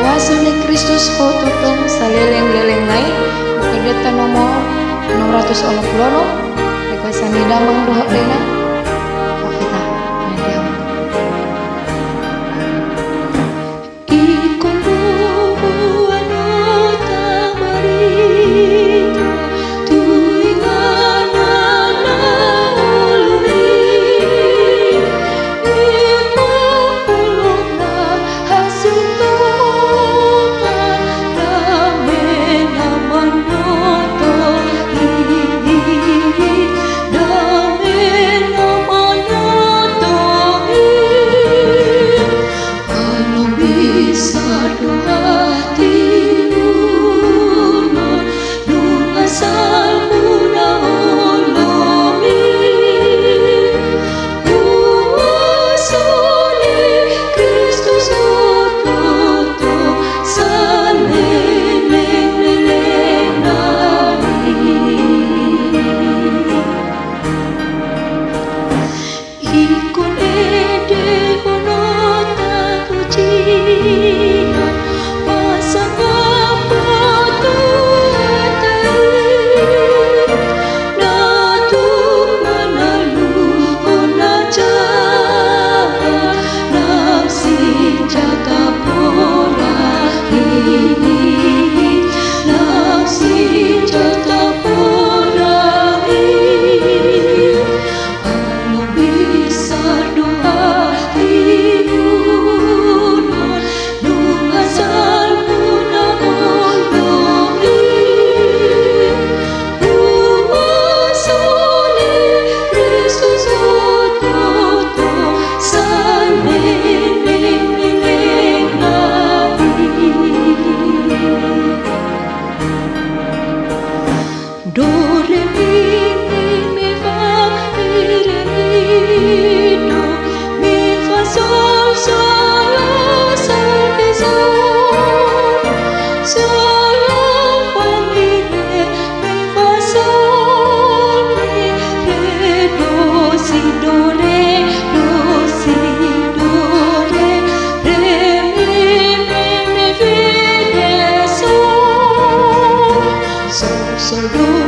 Wasuli Kristus hotutong sa leleng-leleng lain mukadeta nomor 680 ikasan damang doha rena kapita nandiam do re mi fa re mi do mi fa sol sol la sol mi sol la fa mi fa sol mi do si do re re mi fa re sol do